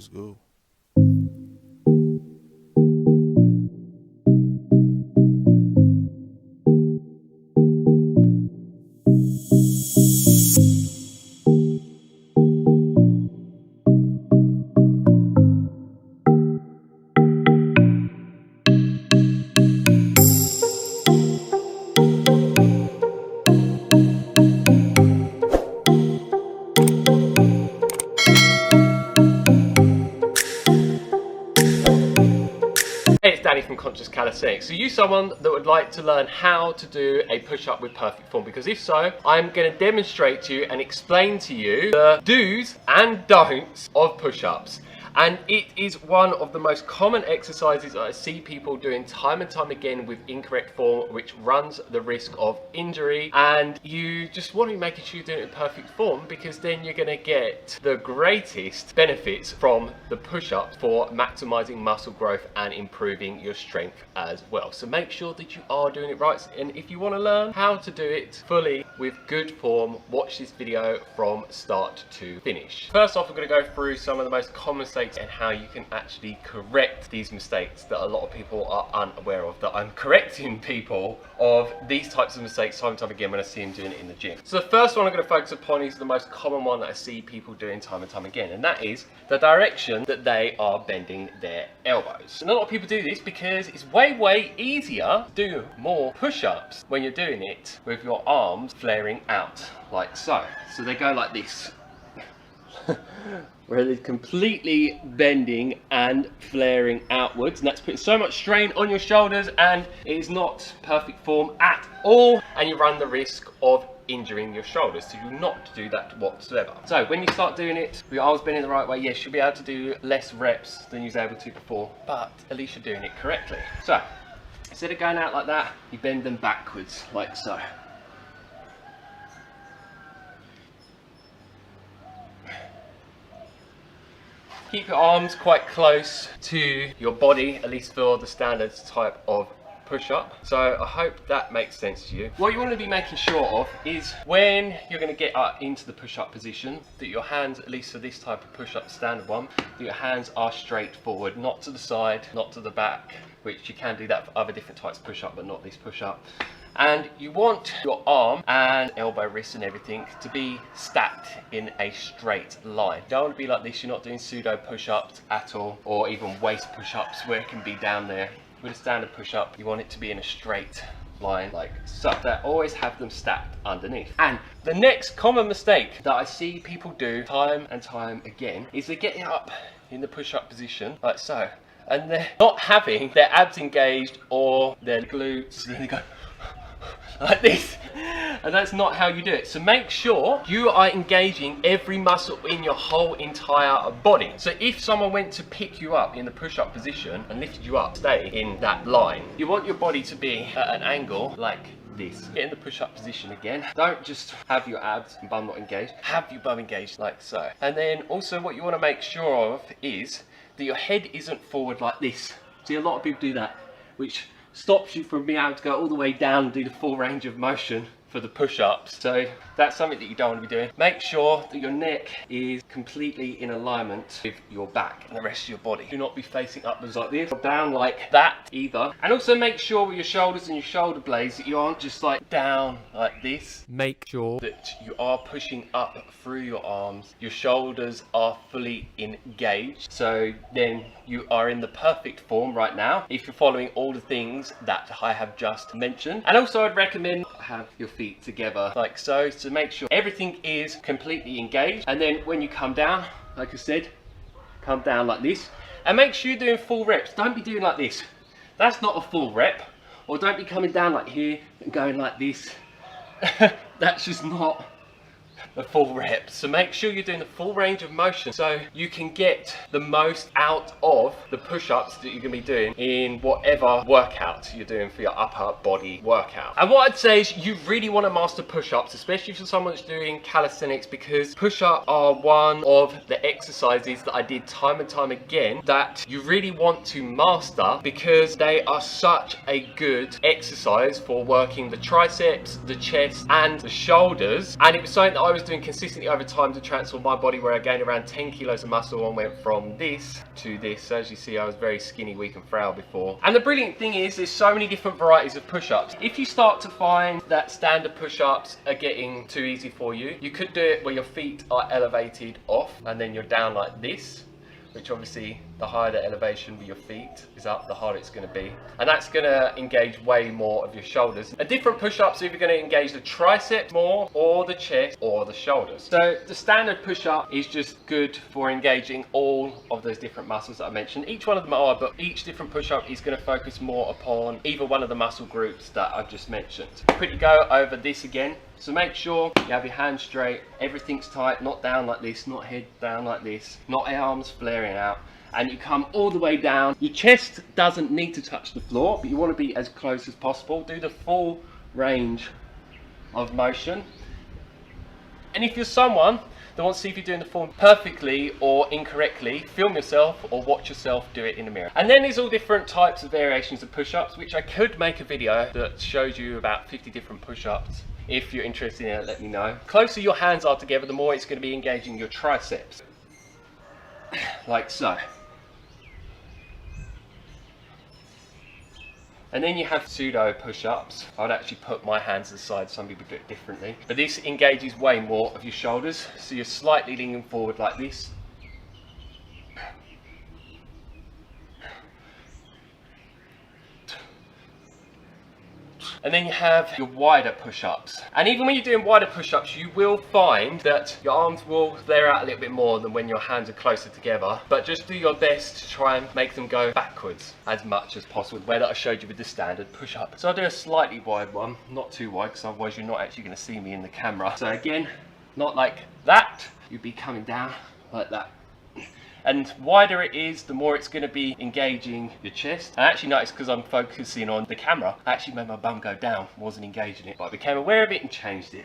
Let's go. Hey, it's Danny from Conscious Calisthenics. So you someone that would like to learn how to do a push-up with perfect form? Because if so, I'm going to demonstrate to you and explain to you the do's and don'ts of push-ups. And it is one of the most common exercises that I see people doing time and time again with incorrect form, which runs the risk of injury. And you just want to be making sure you're doing it in perfect form, because then you're going to get the greatest benefits from the push-ups for maximizing muscle growth and improving your strength as well. So make sure that you are doing it right. And if you want to learn how to do it fully with good form, watch this video from start to finish. First off, we're going to go through some of the most common mistakes and how you can actually correct these mistakes that a lot of people are unaware of, that I'm correcting people of these types of mistakes time and time again when I see them doing it in the gym. So the first one I'm going to focus upon is the most common one that I see people doing time and time again, and that is the direction that they are bending their elbows. And a lot of people do this because it's way easier to do more push-ups when you're doing it with your arms flaring out like so. So they go like this. Where they're completely bending and flaring outwards, and that's putting so much strain on your shoulders, and it is not perfect form at all, and you run the risk of injuring your shoulders. So you not do that whatsoever. So when you start doing it with your arms bending the right way, yes, you'll be able to do less reps than you was able to before, but at least you're doing it correctly. So instead of going out like that, you bend them backwards like so. Keep your arms quite close to your body, at least for the standard type of push-up. So I hope that makes sense to you. What you want to be making sure of is when you're going to get up into the push-up position, that your hands, at least for this type of push-up standard one, that your hands are straight forward, not to the side, not to the back, which you can do that for other different types of push-up, but not this push-up. And you want your arm and elbow, wrist and everything to be stacked in a straight line. You don't want to be like this. You're not doing pseudo push-ups at all, or even waist push-ups where it can be down there. With a standard push-up, you want it to be in a straight line like so. So always have them stacked underneath. And the next common mistake that I see people do time and time again is they're getting up in the push-up position like so, and they're not having their abs engaged or their glutes, and they go like this, and that's not how you do it. So make sure you are engaging every muscle in your whole entire body. So if someone went to pick you up in the push-up position and lifted you up, stay in that line. You want your body to be at an angle like this. Get in the push-up position again. Don't just have your abs and bum not engaged, have your bum engaged like so. And then also what you want to make sure of is that your head isn't forward like this. See, a lot of people do that, which stops you from being able to go all the way down and do the full range of motion for the push-ups. So that's something that you don't want to be doing. Make sure that your neck is completely in alignment with your back and the rest of your body. Do not be facing upwards like this or down like that either. And also make sure with your shoulders and your shoulder blades that you aren't just like down like this. Make sure that you are pushing up through your arms. Your shoulders are fully engaged. So then you are in the perfect form right now if you're following all the things that I have just mentioned. And also I'd recommend have your feet together like so, to make sure everything is completely engaged. And then when you come down, like I said, come down like this, and make sure you're doing full reps. Don't be doing like this. That's not a full rep. Or don't be coming down like here and going like this. That's just not the full rep. So make sure you're doing the full range of motion so you can get the most out of the push-ups that you're going to be doing in whatever workout you're doing for your upper body workout. And what I'd say is you really want to master push-ups, especially for someone that's doing calisthenics, because push-ups are one of the exercises that I did time and time again that you really want to master, because they are such a good exercise for working the triceps, the chest and the shoulders. And it was something that I I was doing consistently over time to transform my body, where I gained around 10 kilos of muscle and went from this to this. So as you see, I was very skinny, weak and frail before. And the brilliant thing is there's so many different varieties of push-ups. If you start to find that standard push-ups are getting too easy for you, you could do it where your feet are elevated off and then you're down like this, which obviously the higher the elevation with your feet is up, the harder it's going to be. And that's going to engage way more of your shoulders. A different push-ups are either going to engage the triceps more, or the chest, or the shoulders. So the standard push-up is just good for engaging all of those different muscles that I mentioned. Each one of them are, but each different push-up is going to focus more upon either one of the muscle groups that I've just mentioned. Quickly go over this again. So make sure you have your hands straight, everything's tight, not down like this, not head down like this, not arms flaring out, and you come all the way down. Your chest doesn't need to touch the floor, but you want to be as close as possible. Do the full range of motion. And if you're someone that wants to see if you're doing the form perfectly or incorrectly, film yourself or watch yourself do it in the mirror. And then there's all different types of variations of push-ups, which I could make a video that shows you about 50 different push-ups. If you're interested in it, let me know. The closer your hands are together, the more it's going to be engaging your triceps. Like so. And then you have pseudo push-ups. I would actually put my hands to the side, some people do it differently. But this engages way more of your shoulders. So you're slightly leaning forward like this. And then you have your wider push-ups. And even when you're doing wider push-ups, you will find that your arms will flare out a little bit more than when your hands are closer together. But just do your best to try and make them go backwards as much as possible, the way that I showed you with the standard push-up. So I'll do a slightly wide one, not too wide, because otherwise you're not actually going to see me in the camera. So again, not like that, you'd be coming down like that. And wider it is, the more it's going to be engaging your chest. I actually noticed, because I'm focusing on the camera, I actually made my bum go down, wasn't engaging it, but I became aware of it and changed it.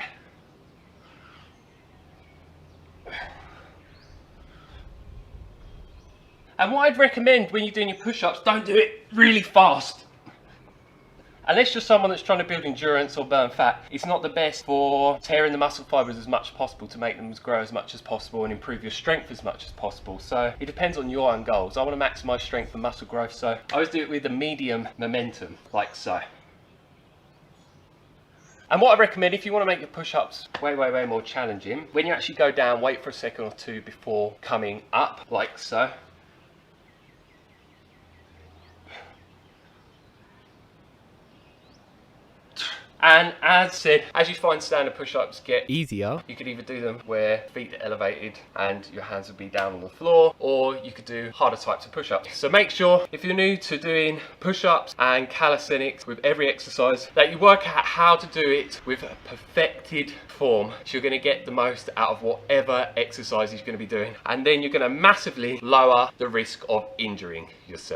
And what I'd recommend when you're doing your push-ups, don't do it really fast. Unless you're someone that's trying to build endurance or burn fat, it's not the best for tearing the muscle fibers as much as possible to make them grow as much as possible and improve your strength as much as possible. So it depends on your own goals. I want to maximize strength and muscle growth, so I always do it with a medium momentum, like so. And what I recommend, if you want to make your push-ups way more challenging, when you actually go down, wait for a second or two before coming up, like so. And as said, as you find standard push-ups get easier, you could either do them where feet are elevated and your hands would be down on the floor, or you could do harder types of push-ups. So make sure, if you're new to doing push-ups and calisthenics with every exercise, that you work out how to do it with a perfected form, so you're going to get the most out of whatever exercise you're going to be doing, and then you're going to massively lower the risk of injuring yourself.